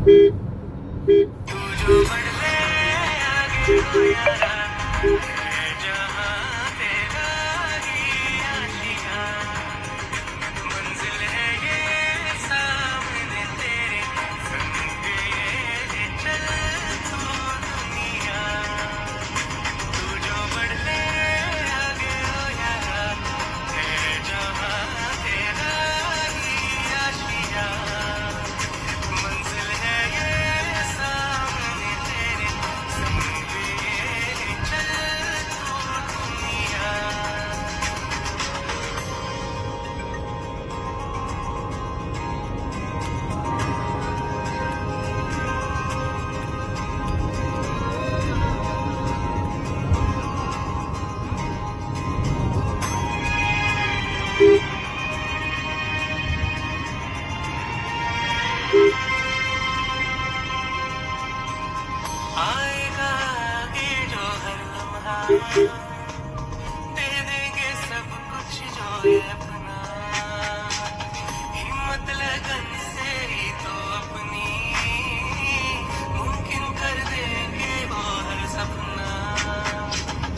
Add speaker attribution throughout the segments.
Speaker 1: दे देंगे सब कुछ जो है अपना, हिम्मत लगन से ही तो अपनी मुमकिन कर देंगे वो हर सपना।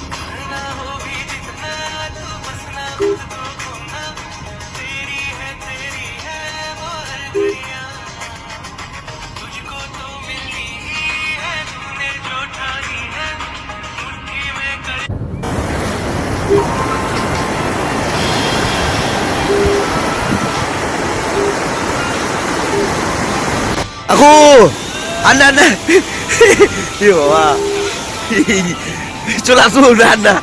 Speaker 1: करना हो भी जितना तो बसना खुद को खोना, तेरी है वो हर घड़िया, तुझको तो मिलनी ही है तूने जो ठानी है मुट्ठी में कर।
Speaker 2: Aku Anda Iya wah Culak sudah Anda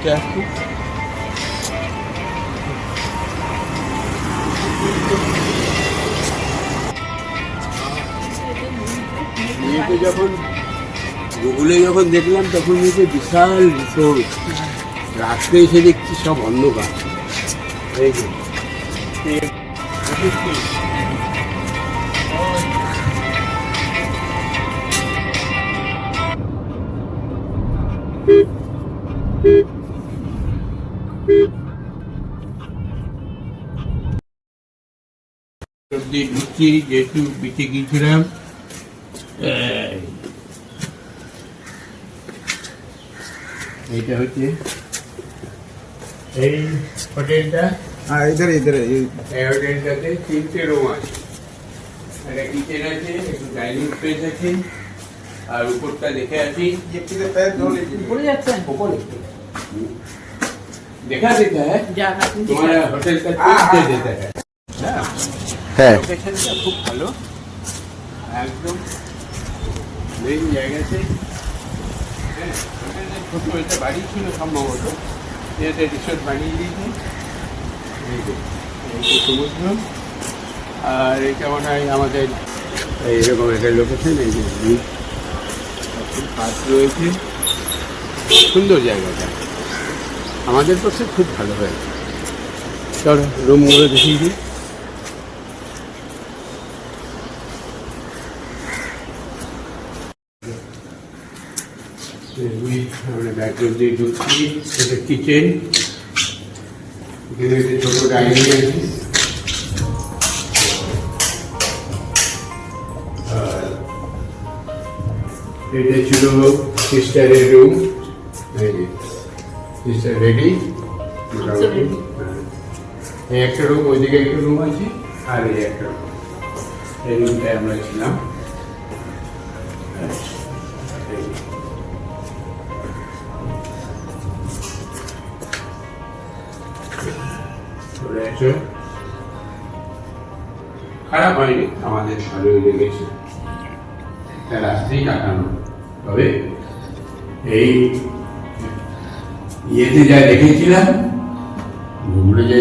Speaker 2: क्या
Speaker 3: যখন গুগলে যখন দেখলাম তখন দেখে বিশাল রিসোর্ট, রাত্রে এসে দেখছি সব অন্ধকার। এই যে ঢুকছি, যেহেতু বিচে গিয়েছিলাম। এইটা হচ্ছে এই হোটেলটা। এই হোটেলটাতে 3টে রুম আছে, একটা কিচেন আছে, একটু ডাইনিং স্পেস আছে, আর উপরটা দেখে আছি উপরে যাচ্ছে উপরে देखा देता है तुम्हारा होटल का टूर दे देता है।
Speaker 2: হ্যাঁ
Speaker 3: লোকেশনটা খুব ভালো, একদম মেইন জায়গাতে। হ্যাঁ, ছোট একটা বাড়ি ছিল সম্ভবত, এতে রিসোর্ট বানিয়ে দিয়েছে। এই সমুদ্র, আর এটা মনে হয় আমাদের এইরকম একটা লোকেশন। এই যে পার্ক রয়েছে, সুন্দর জায়গাটা, আমাদের পক্ষে খুব ভালো হয়েছে। চলো রুমগুলো দেখিয়ে দিই। আমরা ব্যাকডোর দিয়ে ঢুকছি, এটা কিচেন, এখানে একটা ছোটো ডাইনিং আছে, আর এটা ছিল সিস্টারের রুম। এই যে সিস্টার রেডি, মোটামুটি। এই একটা রুম, ওইদিকে একটা রুম আছে, আর এই একটা রুম, এই রুমটায় আমরা ছিলাম। খারাপ হয়নি, আমাদের ভালোই লেগেছে। একটা রাত্রেই কাটানো। তবে এই ইয়েতে যা দেখেছিলাম, গুগলে যে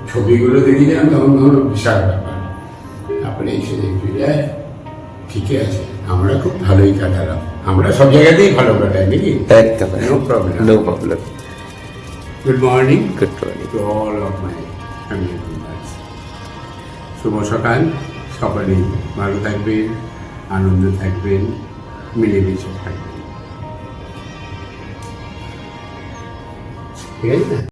Speaker 3: ছবিগুলো দেখেছিলাম, তখন ধরো বিশাল ব্যাপার। তারপরে এসে দেখছি যায় ঠিকই আছে, আমরা খুব ভালোই কাটালাম। আমরা সব জায়গাতেই ভালো কাটাই নাকি?
Speaker 2: একদম
Speaker 3: no problem.
Speaker 2: No problem.
Speaker 3: Good morning
Speaker 2: good morning.
Speaker 3: To all of my family members. শুভ সকাল। সকলেই ভালো থাকবেন, আনন্দ থাকবেন, মিলেমিশে থাকবেন। ঠিক আছে না?